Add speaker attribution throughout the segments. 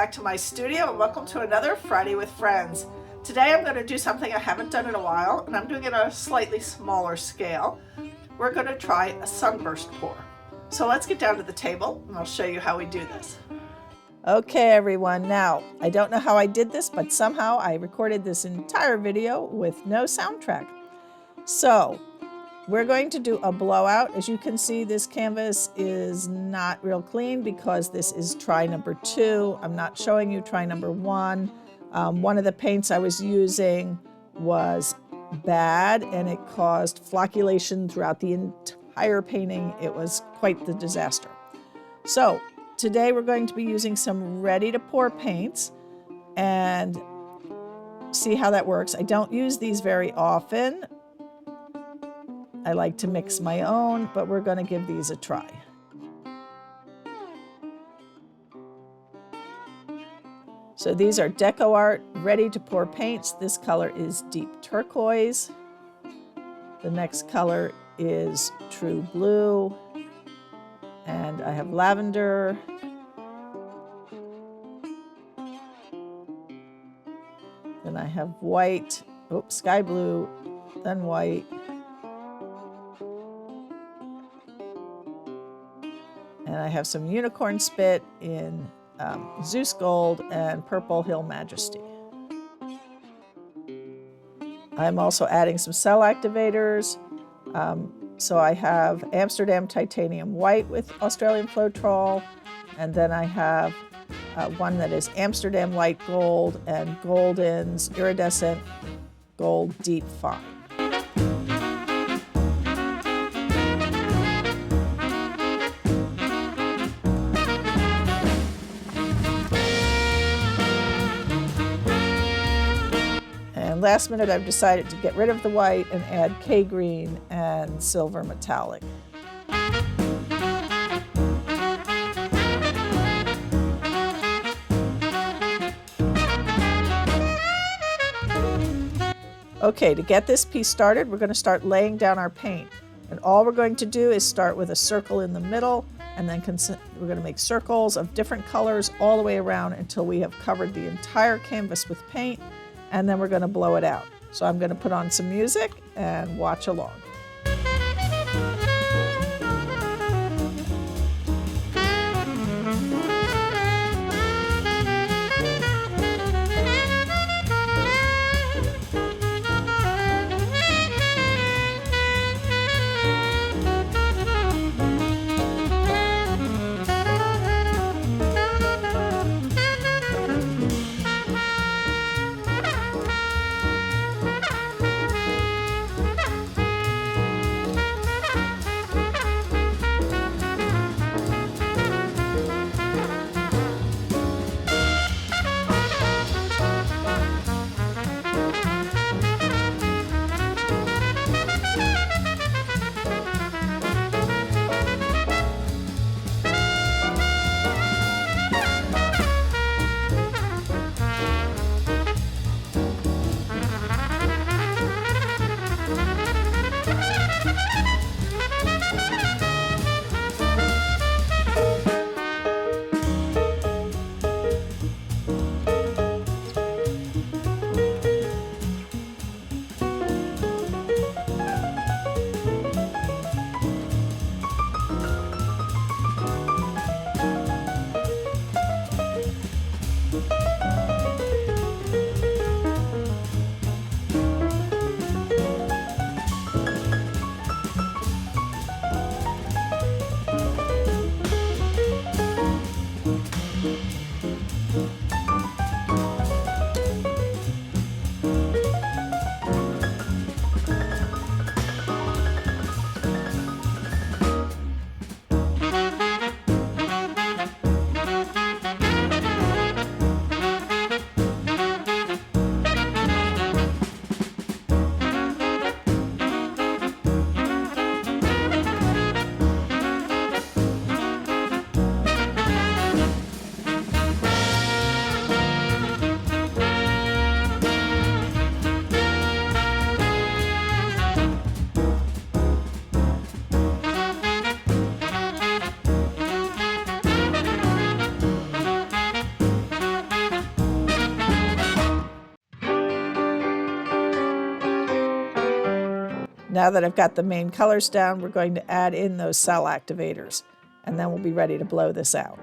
Speaker 1: back to my studio and welcome to another Friday with Friends. Today I'm going to do something I haven't done in a while, and I'm doing it on a slightly smaller scale. We're going to try a sunburst pour. So let's get down to the table and I'll show you how we do this. Okay everyone, now I don't know how I did this, but somehow I recorded this entire video with no soundtrack. So we're going to do a blowout. As you can see, this canvas is not real clean because this is try number 2. I'm not showing you try number 1. One of the paints I was using was bad and it caused flocculation throughout the entire painting. It was quite the disaster. So today we're going to be using some ready to pour paints and see how that works. I don't use these very often. I like to mix my own, but we're going to give these a try. So these are Deco Art ready to pour paints. This color is deep turquoise. The next color is true blue. And I have lavender. Then I have white, sky blue, then white. And I have some unicorn spit in Zeus gold and purple hill Majesty. I'm also adding some cell activators. So I have Amsterdam titanium white with Australian Floetrol, and then I have one that is Amsterdam light gold and Golden's Iridescent gold deep fine. Last minute I've decided to get rid of the white and add K green and silver metallic. Okay, to get this piece started, we're going to start laying down our paint. And all we're going to do is start with a circle in the middle, and then we're going to make circles of different colors all the way around until we have covered the entire canvas with paint. And then we're going to blow it out. So I'm going to put on some music and watch along. Now that I've got the main colors down, we're going to add in those cell activators, and then we'll be ready to blow this out.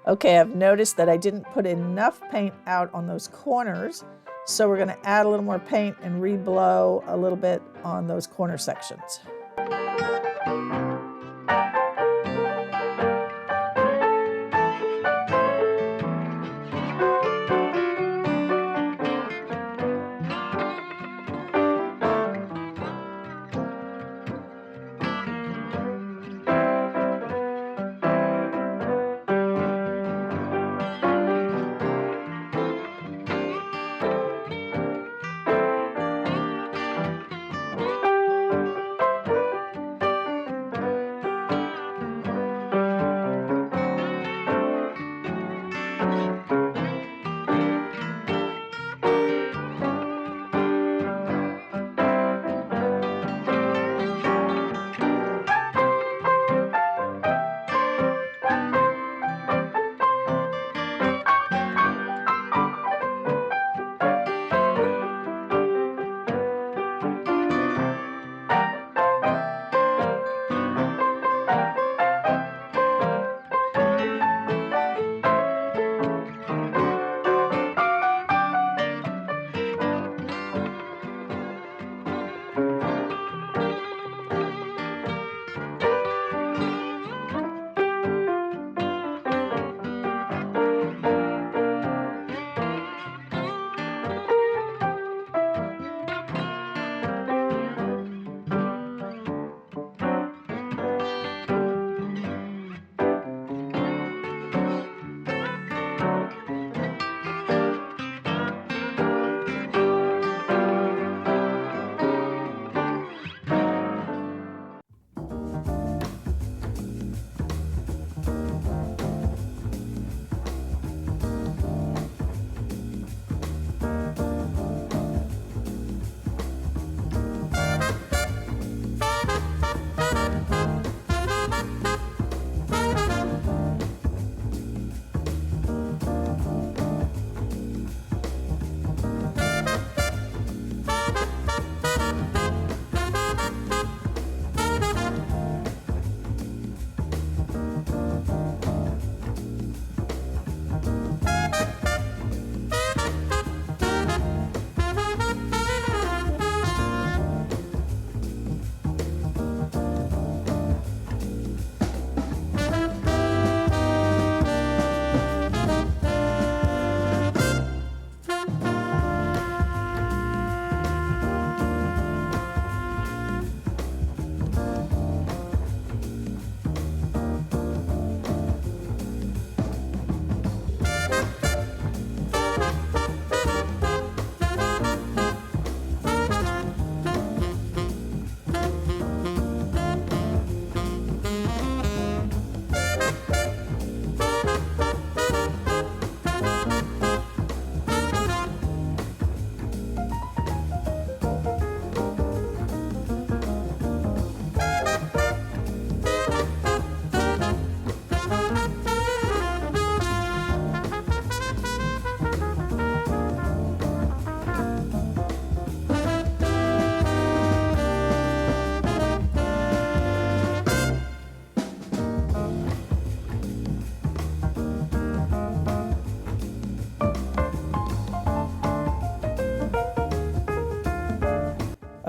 Speaker 1: Okay, I've noticed that I didn't put enough paint out on those corners, so we're going to add a little more paint and re-blow a little bit on those corner sections.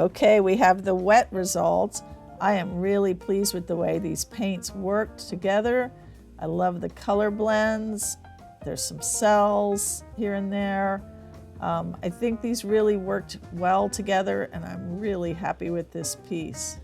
Speaker 1: Okay, we have the wet results. I am really pleased with the way these paints worked together. I love the color blends. There's some cells here and there. I think these really worked well together, and I'm really happy with this piece.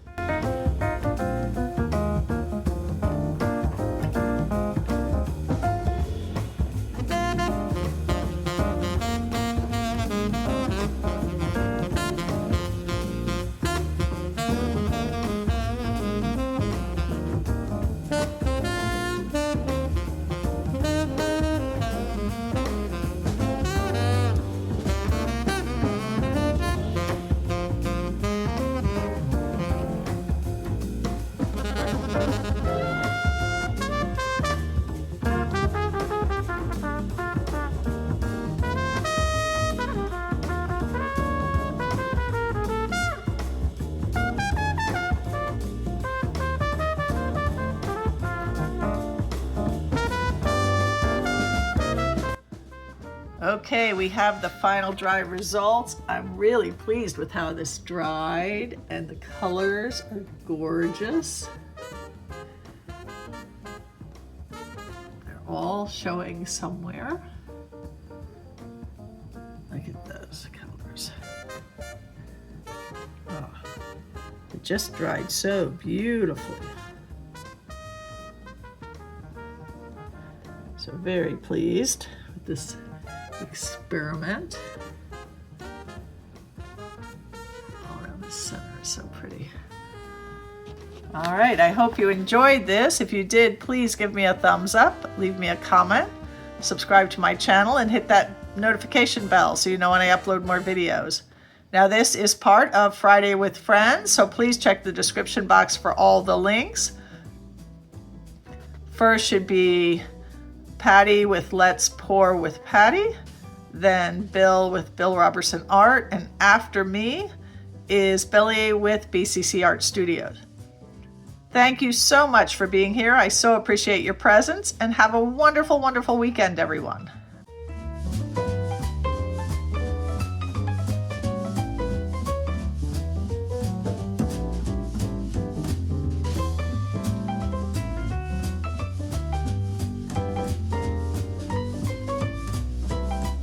Speaker 1: Okay, we have the final dry results. I'm really pleased with how this dried, and the colors are gorgeous. They're all showing somewhere. Look at those colors. Oh, it just dried so beautifully. So very pleased with this experiment. All around the center is so pretty. All right, I hope you enjoyed this. If you did, please give me a thumbs up, leave me a comment, subscribe to my channel, and hit that notification bell so you know when I upload more videos. Now, this is part of Friday with Friends, so please check the description box for all the links. First should be Pattie with Let's Pour with Pattie, then Bill with Bill Roberson Art, and after me is Billy with BCC Arts Studio. Thank you so much for being here. I so appreciate your presence, and have a wonderful, wonderful weekend, everyone.